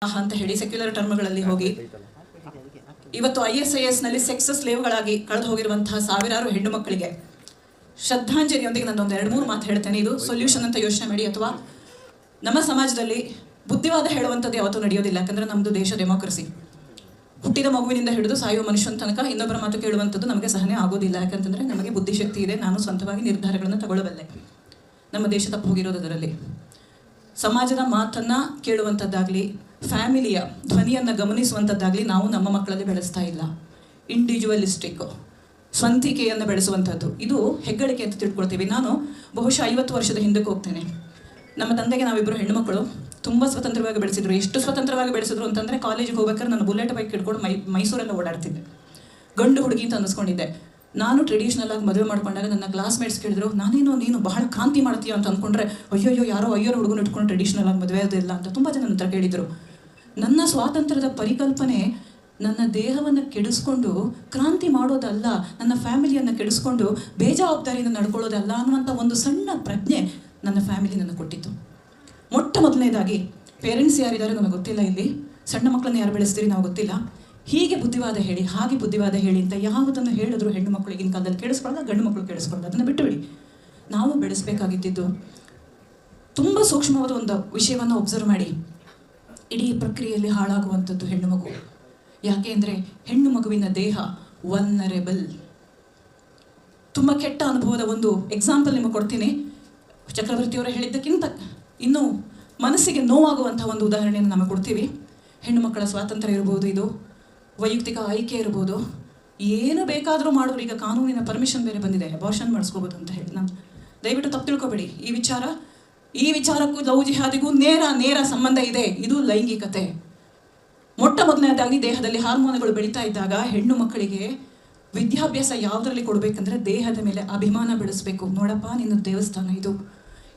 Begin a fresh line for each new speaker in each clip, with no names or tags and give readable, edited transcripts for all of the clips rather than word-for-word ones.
ಅಂತ ಹೇಳಿ ಸೆಕ್ಯುಲರ್ ಟರ್ಮ್ಗಳಲ್ಲಿ ಹೋಗಿ ಇವತ್ತು ISIS ನಲ್ಲಿ ಸೆಕ್ಸ್ ಸ್ಲೇವ್ಗಳಾಗಿ ಕಳೆದು ಹೋಗಿರುವಂತಹ ಸಾವಿರಾರು ಹೆಣ್ಣು ಮಕ್ಕಳಿಗೆ ಶ್ರದ್ಧಾಂಜಲಿಯೊಂದಿಗೆ ನಾನೊಂದು 2-3 ಮಾತು ಹೇಳ್ತೇನೆ. ಇದು ಸೊಲ್ಯೂಷನ್ ಅಂತ ಯೋಚನೆ ಮಾಡಿ, ಅಥವಾ ನಮ್ಮ ಸಮಾಜದಲ್ಲಿ ಬುದ್ಧಿವಾದ ಹೇಳುವಂಥದ್ದು ಯಾವತ್ತೂ ನಡೆಯೋದಿಲ್ಲ. ಯಾಕಂದ್ರೆ ನಮ್ಮದು ದೇಶ ಡೆಮೋಕ್ರಸಿ. ಹುಟ್ಟಿದ ಮಗುವಿನಿಂದ ಹಿಡಿದು ಸಾಯುವ ಮನುಷ್ಯನ ತನಕ ಇನ್ನೊಬ್ಬರ ಮಾತು ಕೇಳುವಂಥದ್ದು ನಮಗೆ ಸಹನೆ ಆಗೋದಿಲ್ಲ. ಯಾಕಂತಂದ್ರೆ ನಮಗೆ ಬುದ್ಧಿಶಕ್ತಿ ಇದೆ, ನಾನು ಸ್ವಂತವಾಗಿ ನಿರ್ಧಾರಗಳನ್ನು ತಗೊಳ್ಳಬಲ್ಲೆ. ನಮ್ಮ ದೇಶ ತಪ್ಪು ಹೋಗಿರೋದು ಅದರಲ್ಲಿ. ಸಮಾಜದ ಮಾತನ್ನ ಕೇಳುವಂಥದ್ದಾಗಲಿ, ಫ್ಯಾಮಿಲಿಯ ಧ್ವನಿಯನ್ನು ಗಮನಿಸುವಂಥದ್ದಾಗಲಿ ನಾವು ನಮ್ಮ ಮಕ್ಕಳಲ್ಲಿ ಬೆಳೆಸ್ತಾ ಇಲ್ಲ. ಇಂಡಿವಿಜುವಲಿಸ್ಟಿಕ್ ಸ್ವಂತಿಕೆಯನ್ನು ಬೆಳೆಸುವಂಥದ್ದು, ಇದು ಹೆಗ್ಗಳಿಕೆ ಅಂತ ತಿಳ್ಕೊಳ್ತೀವಿ. ನಾನು ಬಹುಶಃ 50 ವರ್ಷದ ಹಿಂದಕ್ಕೆ ಹೋಗ್ತೇನೆ. ನಮ್ಮ ತಂದೆಗೆ ನಾವಿಬ್ಬರು ಹೆಣ್ಣುಮಕ್ಕಳು ತುಂಬ ಸ್ವತಂತ್ರವಾಗಿ ಬೆಳೆಸಿದ್ರು. ಎಷ್ಟು ಸ್ವತಂತ್ರವಾಗಿ ಬೆಳೆಸಿದ್ರು ಅಂತಂದರೆ, ಕಾಲೇಜಿಗೆ ಹೋಗ್ಬೇಕಾದ್ರೆ ನಾನು ಬುಲೆಟ್ ಬೈಕ್ ಹಿಡ್ಕೊಂಡು ಮೈಸೂರೆಲ್ಲ ಓಡಾಡ್ತಿದ್ದೆ. ಗಂಡು ಹುಡುಗಿ ಅಂತ ಅನ್ನಿಸ್ಕೊಂಡಿದ್ದೆ. ನಾನು ಟ್ರೆಡಿಷ್ನಲ್ ಆಗಿ ಮದುವೆ ಮಾಡ್ಕೊಂಡಾಗ ನನ್ನ ಕ್ಲಾಸ್ಮೇಟ್ಸ್ ಕೇಳಿದ್ರು, ನೀನು ಬಹಳ ಕ್ರಾಂತಿ ಮಾಡ್ತೀಯ ಅಂತ ಅಂದ್ಕೊಂಡ್ರೆ, ಅಯ್ಯೋ ಯಾರೋ ಹುಡುಗನ ಇಟ್ಕೊಂಡು ಟ್ರೆಡಿಷ್ನಲ್ ಆಗಿ ಮದುವೆ ಆಗೋದಿಲ್ಲ ಅಂತ ತುಂಬ ಜನ ನನ್ನ ಹತ್ರ ಕೇಳಿದರು. ನನ್ನ ಸ್ವಾತಂತ್ರ್ಯದ ಪರಿಕಲ್ಪನೆ ನನ್ನ ದೇಹವನ್ನು ಕೆಡಿಸ್ಕೊಂಡು ಕ್ರಾಂತಿ ಮಾಡೋದಲ್ಲ, ನನ್ನ ಫ್ಯಾಮಿಲಿಯನ್ನು ಕೆಡಿಸ್ಕೊಂಡು ಬೇಜವಾಬ್ದಾರಿಯಿಂದ ನಡ್ಕೊಳ್ಳೋದಲ್ಲ ಅನ್ನುವಂಥ ಒಂದು ಸಣ್ಣ ಪ್ರಜ್ಞೆ ನನ್ನ ಫ್ಯಾಮಿಲಿ ನನಗೆ ಕೊಟ್ಟಿತ್ತು. ಮೊಟ್ಟ ಮೊದಲನೇದಾಗಿ ಪೇರೆಂಟ್ಸ್ ಯಾರಿದ್ದಾರೆ ನಮಗೆ ಗೊತ್ತಿಲ್ಲ, ಇಲ್ಲಿ ಸಣ್ಣ ಮಕ್ಕಳನ್ನ ಯಾರು ಬೆಳೆಸ್ತೀರಿ ನಾವು ಗೊತ್ತಿಲ್ಲ. ಹೀಗೆ ಬುದ್ಧಿವಾದ ಹೇಳಿ, ಹಾಗೆ ಬುದ್ಧಿವಾದ ಹೇಳಿ ಅಂತ ಯಾವುದನ್ನು ಹೇಳಿದ್ರು ಹೆಣ್ಣು ಮಕ್ಕಳು ಈಗಿನ ಕಾಲದಲ್ಲಿ ಕೇಳಿಸ್ಕೊಳ್ಳೋದು, ಗಂಡು ಮಕ್ಕಳು ಕೇಳಿಸ್ಕೊಳ್ಳೋದು. ಅದನ್ನು ಬಿಟ್ಟುಬಿಡಿ. ನಾವು ಬೆಳೆಸಬೇಕಾಗಿದ್ದು ತುಂಬ ಸೂಕ್ಷ್ಮವಾದ ಒಂದು ವಿಷಯವನ್ನು ಒಬ್ಸರ್ವ್ ಮಾಡಿ. ಇಡೀ ಪ್ರಕ್ರಿಯೆಯಲ್ಲಿ ಹಾಳಾಗುವಂಥದ್ದು ಹೆಣ್ಣು ಮಗು. ಯಾಕೆ ಅಂದರೆ ಹೆಣ್ಣು ಮಗುವಿನ ದೇಹ ವಲ್ನರೇಬಲ್. ತುಂಬ ಕೆಟ್ಟ ಅನುಭವದ ಒಂದು ಎಕ್ಸಾಂಪಲ್ ನಿಮಗೆ ಕೊಡ್ತೀನಿ. ಚಕ್ರವರ್ತಿಯವರು ಹೇಳಿದ್ದಕ್ಕಿಂತ ಇನ್ನೂ ಮನಸ್ಸಿಗೆ ನೋವಾಗುವಂಥ ಒಂದು ಉದಾಹರಣೆಯನ್ನು ನಮಗೆ ಕೊಡ್ತೀವಿ. ಹೆಣ್ಣು ಮಕ್ಕಳ ಸ್ವಾತಂತ್ರ್ಯ ಇರ್ಬೋದು, ಇದು ವೈಯಕ್ತಿಕ ಆಯ್ಕೆ ಇರ್ಬೋದು, ಏನು ಬೇಕಾದರೂ ಮಾಡೋರು. ಈಗ ಕಾನೂನಿನ ಪರ್ಮಿಷನ್ ಬೇರೆ ಬಂದಿದೆ, ಅಬಾರ್ಷನ್ ಮಾಡಿಸ್ಕೋಬೋದು ಅಂತ ಹೇಳಿ. ನಾನು ದಯವಿಟ್ಟು ತಪ್ಪು ತಿಳ್ಕೊಬೇಡಿ. ಈ ವಿಚಾರಕ್ಕೂ ಲವ್ ಜಿಹಾದಿಗೂ ನೇರ ಸಂಬಂಧ ಇದೆ. ಇದು ಲೈಂಗಿಕತೆ. ಮೊಟ್ಟ ಮೊದಲನೇದಾಗಿ ದೇಹದಲ್ಲಿ ಹಾರ್ಮೋನ್ಗಳು ಬೆಳೀತಾ ಇದ್ದಾಗ ಹೆಣ್ಣು ಮಕ್ಕಳಿಗೆ ವಿದ್ಯಾಭ್ಯಾಸ ಯಾವುದರಲ್ಲಿ ಕೊಡಬೇಕಂದ್ರೆ ದೇಹದ ಮೇಲೆ ಅಭಿಮಾನ ಬೆಳೆಸಬೇಕು. ನೋಡಪ್ಪ, ನಿನ್ನ ದೇವಸ್ಥಾನ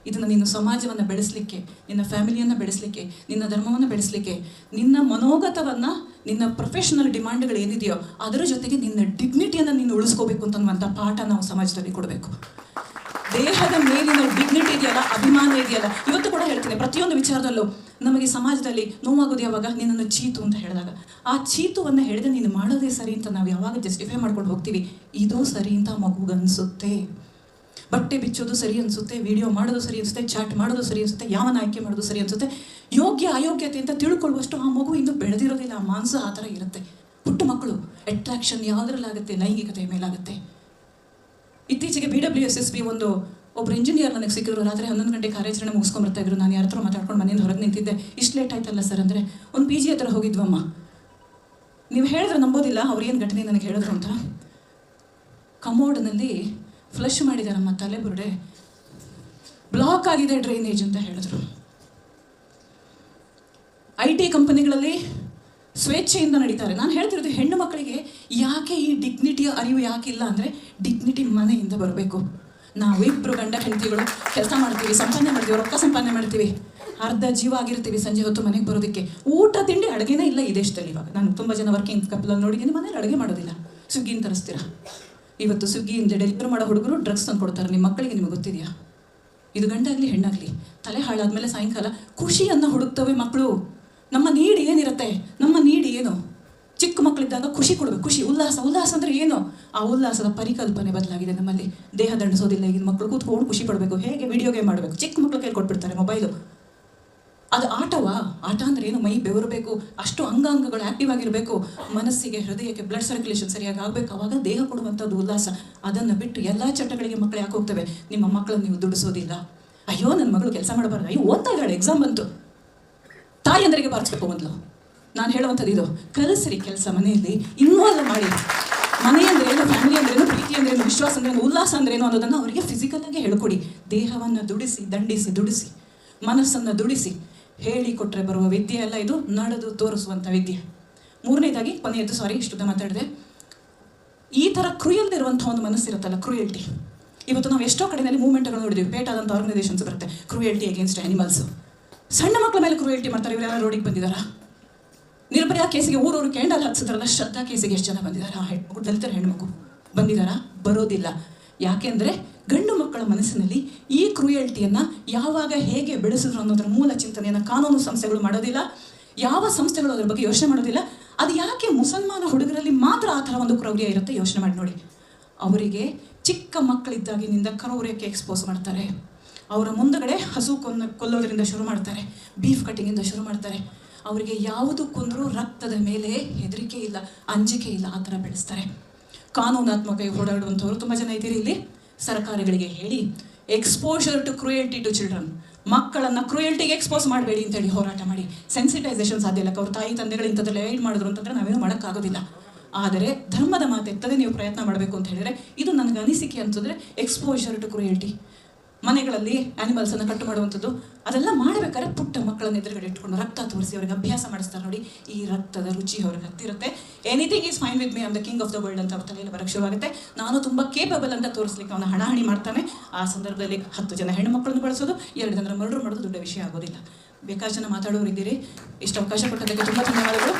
ಇದನ್ನು ನೀನು ಸಮಾಜವನ್ನು ಬೆಳೆಸಲಿಕ್ಕೆ, ನಿನ್ನ ಫ್ಯಾಮಿಲಿಯನ್ನು ಬೆಳೆಸಲಿಕ್ಕೆ, ನಿನ್ನ ಧರ್ಮವನ್ನು ಬೆಳೆಸಲಿಕ್ಕೆ, ನಿನ್ನ ಮನೋಗತವನ್ನು, ನಿನ್ನ ಪ್ರೊಫೆಷನಲ್ ಡಿಮಾಂಡ್ಗಳು ಏನಿದೆಯೋ ಅದರ ಜೊತೆಗೆ ನಿನ್ನ ಡಿಗ್ನಿಟಿಯನ್ನು ನೀನು ಉಳಿಸ್ಕೋಬೇಕು ಅಂತನ್ನುವಂಥ ಪಾಠ ನಾವು ಸಮಾಜದಲ್ಲಿ ಕೊಡಬೇಕು. ದೇಹದ ಮೇಲಿನ ಡಿಗ್ನಿಟಿ ಇದೆಯಲ್ಲ, ಅಭಿಮಾನ ಇದೆಯಲ್ಲ, ಇವತ್ತು ಕೂಡ ಹೇಳ್ತೀನಿ, ಪ್ರತಿಯೊಂದು ವಿಚಾರದಲ್ಲೂ ನಮಗೆ ಸಮಾಜದಲ್ಲಿ ನೋವಾಗೋದು ಯಾವಾಗ, ನಿನ್ನನ್ನು ಚೀತು ಅಂತ ಹೇಳಿದಾಗ. ಆ ಚೀತುವನ್ನು ಹೇಳಿದ್ರೆ ನೀನು ಮಾಡೋದೇ ಸರಿ ಅಂತ ನಾವು ಯಾವಾಗ ಜಸ್ಟಿಫೈ ಮಾಡ್ಕೊಂಡು ಹೋಗ್ತೀವಿ. ಇದು ಸರಿ ಅಂತ ಮಗುಗನ್ಸುತ್ತೆ. ಬಟ್ಟೆ ಬಿಚ್ಚೋದು ಸರಿ ಅನಿಸುತ್ತೆ, ವಿಡಿಯೋ ಮಾಡೋದು ಸರಿ ಅನಿಸುತ್ತೆ, ಚಾಟ್ ಮಾಡೋದು ಸರಿ ಅನಿಸುತ್ತೆ, ಯಾವನ ಆಯ್ಕೆ ಮಾಡೋದು ಸರಿ ಅನಿಸುತ್ತೆ. ಯೋಗ್ಯ ಅಯೋಗ್ಯತೆ ಅಂತ ತಿಳ್ಕೊಳ್ಳುವಷ್ಟು ಆ ಮಗು ಇನ್ನೂ ಬೆಳೆದಿರೋದಿಲ್ಲ. ಆ ಮಾನಸ ಆ ಥರ ಇರುತ್ತೆ. ಪುಟ್ಟು ಮಕ್ಕಳು ಅಟ್ರಾಕ್ಷನ್ ಯಾವುದ್ರಲ್ಲಾಗುತ್ತೆ, ಲೈಂಗಿಕತೆಯ ಮೇಲಾಗುತ್ತೆ. ಇತ್ತೀಚೆಗೆ BWSSB ಒಬ್ಬರು ಇಂಜಿನಿಯರ್ ನನಗೆ ಸಿಕ್ಕಿದ್ರು. ರಾತ್ರಿ 11 ಗಂಟೆ ಕಾರ್ಯಾಚರಣೆ ಮುಗಿಸ್ಕೊಂಡ್ಬರ್ತಾ ಇದ್ರು. ನಾನು ಯಾರ ಹತ್ರ ಮಾತಾಡ್ಕೊಂಡು ಮನೆಯಿಂದ ಹೊರಗೆ ನಿಂತಿದ್ದೆ. ಇಷ್ಟು ಲೇಟ್ ಆಯ್ತಲ್ಲ ಸರ್ ಅಂದರೆ, ಒಂದು PG ಹತ್ರ ಹೋಗಿದ್ವಮ್ಮ. ನೀವು ಹೇಳಿದ್ರೆ ನಂಬೋದಿಲ್ಲ ಅವ್ರು ಏನು ಘಟನೆ ನನಗೆ ಹೇಳಿದ್ರು ಅಂತ. ಕಮೋಡ್ನಲ್ಲಿ ಫ್ಲಶ್ ಮಾಡಿದೆ ನಮ್ಮ ತಲೆಬುರುಡೆ, ಬ್ಲಾಕ್ ಆಗಿದೆ ಡ್ರೈನೇಜ್ ಅಂತ ಹೇಳಿದ್ರು. IT ಕಂಪನಿಗಳಲ್ಲಿ ಸ್ವೇಚ್ಛೆಯಿಂದ ನಡೀತಾರೆ. ನಾನು ಹೇಳ್ತಿರೋದು ಹೆಣ್ಣು ಮಕ್ಕಳಿಗೆ ಯಾಕೆ ಈ ಡಿಗ್ನಿಟಿಯ ಅರಿವು ಯಾಕಿಲ್ಲ ಅಂದರೆ, ಡಿಗ್ನಿಟಿ ಮನೆಯಿಂದ ಬರಬೇಕು. ನಾವಿಬ್ಬರು ಗಂಡ ಹೆಂಡತಿಗಳು ಕೆಲಸ ಮಾಡ್ತೀವಿ, ಸಂಪಾದನೆ ಮಾಡ್ತೀವಿ, ರೊಕ್ಕ ಸಂಪಾದನೆ ಮಾಡ್ತೀವಿ, ಅರ್ಧ ಜೀವ ಆಗಿರ್ತೀವಿ. ಸಂಜೆ ಹೊತ್ತು ಮನೆಗೆ ಬರೋದಕ್ಕೆ ಊಟ ತಿಂಡಿ ಅಡುಗೆನೇ ಇಲ್ಲ ಈ ದೇಶದಲ್ಲಿ. ಇವಾಗ ನಾನು ತುಂಬ ಜನ ವರ್ಕಿಂಗ್ ಕಪಲಲ್ಲಿ ನೋಡಿದ್ದೀನಿ, ಮನೇಲಿ ಅಡುಗೆ ಮಾಡೋದಿಲ್ಲ, ಸ್ವಿಗ್ಗಿನ ತರಿಸ್ತೀರಾ. ಇವತ್ತು ಸ್ವಿಗ್ಗಿಯಿಂದ ಡೆಲಿವರಿ ಮಾಡೋ ಹುಡುಗರು ಡ್ರಗ್ಸ್ ತಂದು ಕೊಡ್ತಾರೆ ನಿಮ್ಮ ಮಕ್ಕಳಿಗೆ. ನಿಮಗೆ ಗೊತ್ತಿದೆಯಾ? ಇದು ಗಂಡಾಗಲಿ ಹೆಣ್ಣಾಗಲಿ ಅಂದರೆ ಹಾಳಾದ್ಮೇಲೆ ಸಾಯಂಕಾಲ ಖುಷಿಯನ್ನು ಹುಡುಕ್ತವೆ ಮಕ್ಕಳು. ನಮ್ಮ ನೀಡ್ ಏನಿರುತ್ತೆ, ನಮ್ಮ ನೀಡ್ ಏನು? ಚಿಕ್ಕ ಮಕ್ಕಳಿದ್ದಾಗ ಖುಷಿ ಕೊಡಬೇಕು, ಖುಷಿ, ಉಲ್ಲಾಸ ಅಂದರೆ ಏನು? ಆ ಉಲ್ಲಾಸದ ಪರಿಕಲ್ಪನೆ ಬದಲಾಗಿದೆ ನಮ್ಮಲ್ಲಿ. ದೇಹ ದಂಡಿಸೋದಿಲ್ಲ ಈಗಿನ ಮಕ್ಕಳು. ಕೂತ್ಕೊಂಡು ಖುಷಿ ಪಡಬೇಕು. ಹೇಗೆ? ವಿಡಿಯೋ ಗೇಮ್ ಮಾಡಬೇಕು. ಚಿಕ್ಕ ಮಕ್ಕಳು ಕೈಲಿ ಕೊಟ್ಬಿಡ್ತಾರೆ ಮೊಬೈಲು. ಅದು ಆಟ ಅಂದರೆ ಏನು? ಮೈ ಬೆವರಬೇಕು, ಅಷ್ಟು ಅಂಗಾಂಗಗಳು ಆ್ಯಕ್ಟಿವ್ ಆಗಿರಬೇಕು, ಮನಸ್ಸಿಗೆ, ಹೃದಯಕ್ಕೆ ಬ್ಲಡ್ ಸರ್ಕ್ಯುಲೇಷನ್ ಸರಿಯಾಗಿ ಆಗಬೇಕು. ಆವಾಗ ದೇಹ ಕೊಡುವಂಥದ್ದು ಉಲ್ಲಾಸ. ಅದನ್ನು ಬಿಟ್ಟು ಎಲ್ಲ ಚಟಗಳಿಗೆ ಮಕ್ಕಳು ಯಾಕೆ ಹೋಗ್ತವೆ? ನಿಮ್ಮ ಮಕ್ಕಳನ್ನು ನೀವು ದುಡಿಸೋದಿಲ್ಲ. ಅಯ್ಯೋ ನನ್ನ ಮಗಳು ಕೆಲಸ ಮಾಡಬಾರ್ದು, ಅಯ್ಯೋ ಓದ್ತಾ ಇದ್ದಾಳೆ, ಎಕ್ಸಾಮ್ ಬಂತು. ತಾಯಿಯಂದರಿಗೆ ಬಾರಿಸ್ಬೇಕು ಮೊದಲು. ನಾನು ಹೇಳುವಂಥದ್ದು ಇದು, ಕಲಿಸ್ರಿ ಕೆಲಸ ಮನೆಯಲ್ಲಿ, ಇನ್ವಾಲ್ವ್ ಮಾಡಿ. ಮನೆ ಅಂದ್ರೇನು, ಫ್ಯಾಮಿಲಿ ಅಂದ್ರೇನು, ಪ್ರೀತಿ ಅಂದ್ರೇನು, ವಿಶ್ವಾಸ ಅಂದ್ರೇನು, ಉಲ್ಲಾಸ ಅಂದ್ರೇನು ಅನ್ನೋದನ್ನು ಅವರಿಗೆ ಫಿಸಿಕಲಾಗಿ ಹೇಳ್ಕೊಡಿ. ದೇಹವನ್ನು ದುಡಿಸಿ, ಮನಸ್ಸನ್ನು ದುಡಿಸಿ ಹೇಳಿಕೊಟ್ರೆ ಬರುವ ವಿದ್ಯೆ ಅಲ್ಲ ಇದು, ನಡೆದು ತೋರಿಸುವಂಥ ವಿದ್ಯೆ. ಮೂರನೇದಾಗಿ, ಇಷ್ಟುದ ಮಾತಾಡಿದೆ, ಈ ಥರ ಕ್ರೂಯಲ್ ಇರುವಂಥ ಒಂದು ಮನಸ್ಸಿರುತ್ತಲ್ಲ, ಕ್ರೂಯಲ್ಟಿ. ಇವತ್ತು ನಾವು ಎಷ್ಟೋ ಕಡೆಯಲ್ಲಿ ಮೂವ್ಮೆಂಟ್ಗಳು ನೋಡಿದ್ವಿ, ಪೇಟಾದಂಥ ಆರ್ಗನೈಸೇಷನ್ಸ್ ಬರುತ್ತೆ, ಕ್ರೂಯಲ್ಟಿ ಅಗೇನ್ಸ್ಟ್ ಆ್ಯನಿಮಲ್ಸು. ಸಣ್ಣ ಮಕ್ಕಳ ಮೇಲೆ ಕ್ರೂಯಲ್ಟಿ ಮಾಡ್ತಾರೆ. ಇವರು ಯಾರು ರೋಡಿಗೆ ಬಂದಿದ್ದಾರಾ? ನಿರ್ಭಯಾ ಕೇಸಿಗೆ ಊರೂರು ಕ್ಯಾಂಡಲ್ ಹಚ್ಚಿದ್ರಲ್ಲ, ಶ್ರದ್ಧಾ ಕೇಸಿಗೆ ಎಷ್ಟು ಜನ ಬಂದಿದ್ದಾರೆ? ಆ ದಲಿತರ ಹೆಣ್ಮಗು ಬಂದಿದ್ದಾರಾ? ಬರೋದಿಲ್ಲ. ಯಾಕೆಂದರೆ ಗಂಡು ಮಕ್ಕಳ ಮನಸ್ಸಿನಲ್ಲಿ ಈ ಕ್ರೂಯಲ್ಟಿಯನ್ನು ಯಾವಾಗ ಹೇಗೆ ಬೆಳೆಸಿದ್ರು ಅನ್ನೋದರ ಮೂಲ ಚಿಂತನೆಯನ್ನು ಕಾನೂನು ಸಂಸ್ಥೆಗಳು ಮಾಡೋದಿಲ್ಲ. ಯಾವ ಸಂಸ್ಥೆಗಳು ಅದ್ರ ಬಗ್ಗೆ ಯೋಚನೆ ಮಾಡೋದಿಲ್ಲ. ಅದು ಯಾಕೆ ಮುಸಲ್ಮಾನ ಹುಡುಗರಲ್ಲಿ ಮಾತ್ರ ಆ ಥರ ಒಂದು ಕ್ರೌರ್ಯ ಇರುತ್ತೆ ಯೋಚನೆ ಮಾಡಿ ನೋಡಿ. ಅವರಿಗೆ ಚಿಕ್ಕ ಮಕ್ಕಳಿದ್ದಾಗಿನಿಂದ ಕ್ರೌರ್ಯಕ್ಕೆ ಎಕ್ಸ್ಪೋಸ್ ಮಾಡ್ತಾರೆ. ಅವರ ಮುಂದಗಡೆ ಹಸು ಕೊಲ್ಲೋದ್ರಿಂದ ಶುರು ಮಾಡ್ತಾರೆ, ಬೀಫ್ ಕಟ್ಟಿಂಗಿಂದ ಶುರು ಮಾಡ್ತಾರೆ. ಅವರಿಗೆ ಯಾವುದು ಕೊಂದರೂ ರಕ್ತದ ಮೇಲೆ ಹೆದರಿಕೆ ಇಲ್ಲ, ಅಂಜಿಕೆ ಇಲ್ಲ, ಆ ಥರ ಬೆಳೆಸ್ತಾರೆ. ಕಾನೂನಾತ್ಮಕ ಓಡಾಡುವಂಥವ್ರು ತುಂಬ ಜನ ಇದ್ದೀರಿ ಇಲ್ಲಿ. ಸರ್ಕಾರಗಳಿಗೆ ಹೇಳಿ exposure to cruelty to children, ಮಕ್ಕಳನ್ನು ಕ್ರೂಯಲ್ಟಿಗೆ ಎಕ್ಸ್ಪೋಸ್ ಮಾಡಬೇಡಿ ಅಂತೇಳಿ ಹೋರಾಟ ಮಾಡಿ. ಸೆನ್ಸಿಟೈಸೇಷನ್ ಸಾಧ್ಯ ಇಲ್ಲ. ಅವ್ರ ತಾಯಿ ತಂದೆಗಳು ಇಂಥದ್ದೆಲ್ಲ ಏಡ್ ಮಾಡಿದ್ರು ಅಂತಂದರೆ ನಾವೇನು ಮಾಡೋಕ್ಕಾಗೋದಿಲ್ಲ. ಆದರೆ ಧರ್ಮದ ಮಾತೆತ್ತದೆ ನೀವು ಪ್ರಯತ್ನ ಮಾಡಬೇಕು ಅಂತ ಹೇಳಿದರೆ, ಇದು ನನಗೆ ಅನಿಸಿಕೆ ಅಂತಂದರೆ ಎಕ್ಸ್ಪೋಜರ್ ಟು ಕ್ರೂಯಲ್ಟಿ. ಮನೆಗಳಲ್ಲಿ ಆ್ಯನಿಮಲ್ಸನ್ನು ಕಟ್ಟು ಮಾಡುವಂಥದ್ದು ಅದೆಲ್ಲ ಮಾಡಬೇಕಾದ್ರೆ ಪುಟ್ಟ ಮಕ್ಕಳನ್ನ ಎದುರುಗಡೆ ಇಟ್ಕೊಂಡು ರಕ್ತ ತೋರಿಸಿ ಅವ್ರಿಗೆ ಅಭ್ಯಾಸ ಮಾಡಿಸ್ತಾರೆ ನೋಡಿ. ಈ ರಕ್ತದ ರುಚಿ ಅವ್ರಿಗೆ ಹತ್ತಿರುತ್ತೆ. Anything is fine with me, I'm the king of the world ಅಂತ ಅವ್ರ ತಲೆಯಲ್ಲಿ ಬರೋಕ್ಕೆ ಶುರುವಾಗುತ್ತೆ. ನಾನು ತುಂಬ ಕೇಪಬಲ್ ಅಂತ ತೋರಿಸ್ಲಿಕ್ಕೆ ಅವನ ಹಣಾಹಣಿ ಮಾಡ್ತಾನೆ. ಆ ಸಂದರ್ಭದಲ್ಲಿ 10 ಜನ ಹೆಣ್ಣು ಮಕ್ಕಳನ್ನು ಬಳಸೋದು, 2 ಜನರ ಮರ್ಡರ್ ಮಾಡೋದು ದೊಡ್ಡ ವಿಷಯ ಆಗೋದಿಲ್ಲ. ಬೇಕಾದ ಜನ ಮಾತಾಡೋರಿದ್ದೀರಿ. ಇಷ್ಟು ಅವಕಾಶ ಕೊಟ್ಟದಕ್ಕೆ ತುಂಬ ಧನ್ಯವಾದಗಳು.